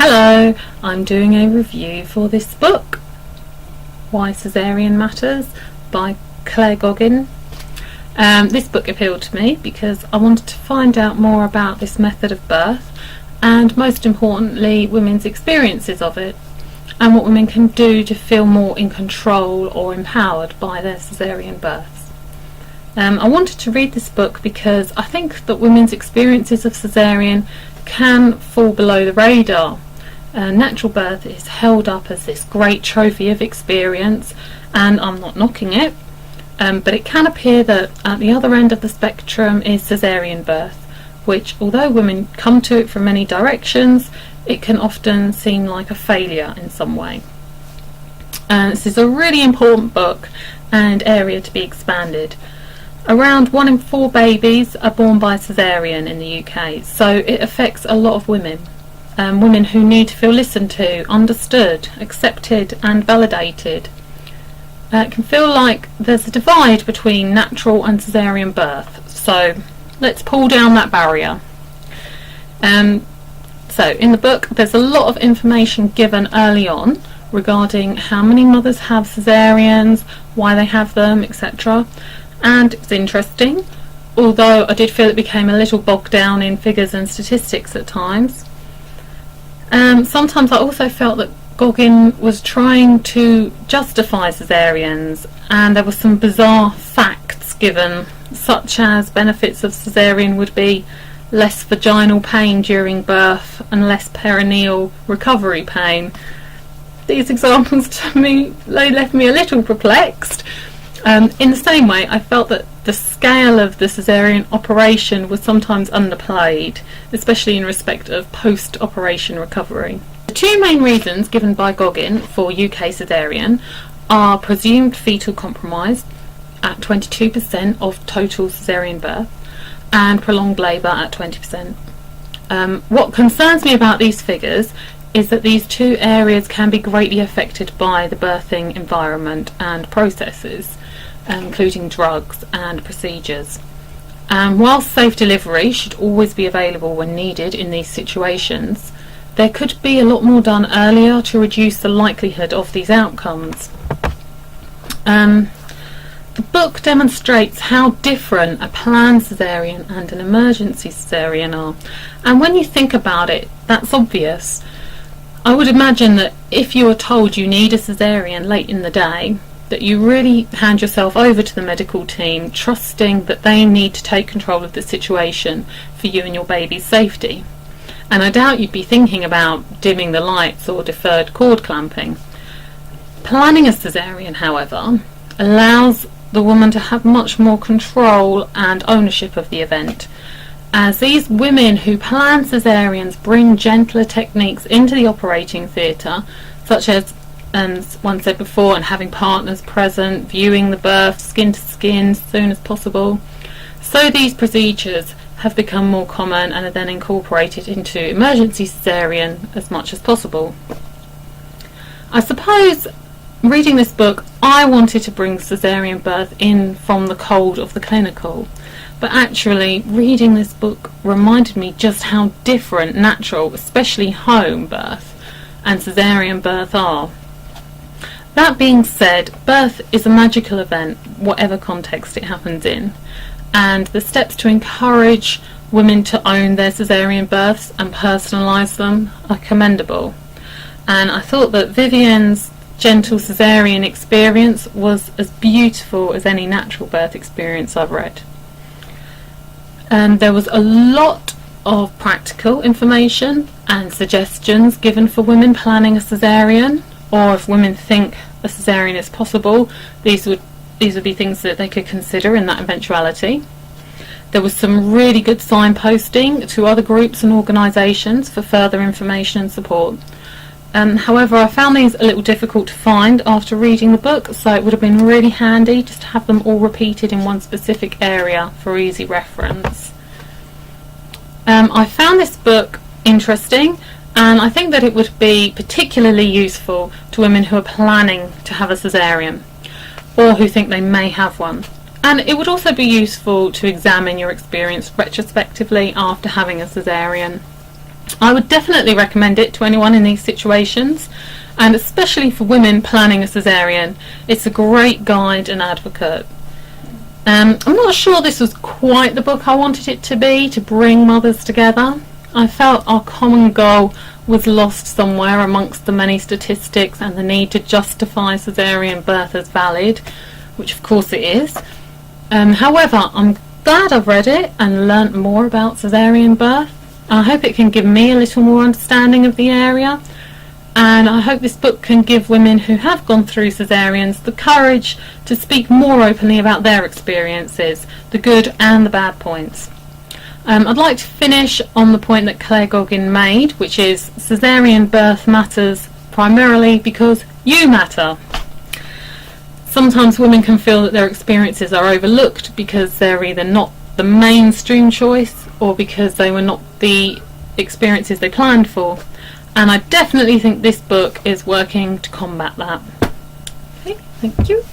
Hello, I'm doing a review for this book, Why Caesarean Matters by Clare Goggin. This book appealed to me because I wanted to find out more about this method of birth and, most importantly, women's experiences of it and what women can do to feel more in control or empowered by their caesarean births. I wanted to read this book because I think that women's experiences of caesarean can fall below the radar. Natural birth is held up as this great trophy of experience, and I'm not knocking it, but it can appear that at the other end of the spectrum is caesarean birth, which, although women come to it from many directions, it can often seem like a failure in some way. This is a really important book and area to be expanded. Around 1 in 4 babies are born by caesarean in the UK, so it affects a lot of women. Women who need to feel listened to, understood, accepted and validated. It can feel like there's a divide between natural and caesarean birth, so let's pull down that barrier. So in the book there's a lot of information given early on regarding how many mothers have caesareans, why they have them, etc. And it's interesting, although I did feel it became a little bogged down in figures and statistics at times. Sometimes I also felt that Goggin was trying to justify caesareans, and there were some bizarre facts given, such as benefits of caesarean would be less vaginal pain during birth and less perineal recovery pain. These examples to me, they left me a little perplexed. In the same way, I felt that the scale of the caesarean operation was sometimes underplayed, especially in respect of post-operation recovery. The two main reasons given by Goggin for UK caesarean are presumed fetal compromise at 22% of total caesarean birth and prolonged labour at 20%. What concerns me about these figures is that these two areas can be greatly affected by the birthing environment and processes, including drugs and procedures. Whilst safe delivery should always be available when needed in these situations, there could be a lot more done earlier to reduce the likelihood of these outcomes. The book demonstrates how different a planned caesarean and an emergency caesarean are, and when you think about it, that's obvious. I would imagine that if you are told you need a caesarean late in the day, that you really hand yourself over to the medical team, trusting that they need to take control of the situation for you and your baby's safety. And I doubt you'd be thinking about dimming the lights or deferred cord clamping. Planning a caesarean, however, allows the woman to have much more control and ownership of the event, as these women who plan caesareans bring gentler techniques into the operating theatre, such as one said before, and having partners present, viewing the birth skin to skin as soon as possible. So these procedures have become more common and are then incorporated into emergency caesarean as much as possible. I suppose reading this book I wanted to bring caesarean birth in from the cold of the clinical, but actually reading this book reminded me just how different natural, especially home birth, and caesarean birth are. That being said, birth is a magical event, whatever context it happens in, and the steps to encourage women to own their caesarean births and personalise them are commendable. And I thought that Vivian's gentle caesarean experience was as beautiful as any natural birth experience I've read. There was a lot of practical information and suggestions given for women planning a caesarean, or if women think a caesarean is possible, these would be things that they could consider in that eventuality. There was some really good signposting to other groups and organisations for further information and support. However, I found these a little difficult to find after reading the book, so it would have been really handy just to have them all repeated in one specific area for easy reference. I found this book interesting, and I think that it would be particularly useful to women who are planning to have a caesarean, or who think they may have one. And it would also be useful to examine your experience retrospectively after having a caesarean. I would definitely recommend it to anyone in these situations, and especially for women planning a caesarean. It's a great guide and advocate. I'm not sure this was quite the book I wanted it to be, to bring mothers together. I felt our common goal was lost somewhere amongst the many statistics and the need to justify caesarean birth as valid, which of course it is. However, I'm glad I've read it and learnt more about caesarean birth. I hope it can give me a little more understanding of the area, and I hope this book can give women who have gone through caesareans the courage to speak more openly about their experiences, the good and the bad points. I'd like to finish on the point that Clare Goggin made, which is caesarean birth matters primarily because you matter. Sometimes women can feel that their experiences are overlooked because they're either not the mainstream choice or because they were not the experiences they planned for. And I definitely think this book is working to combat that. Okay, thank you.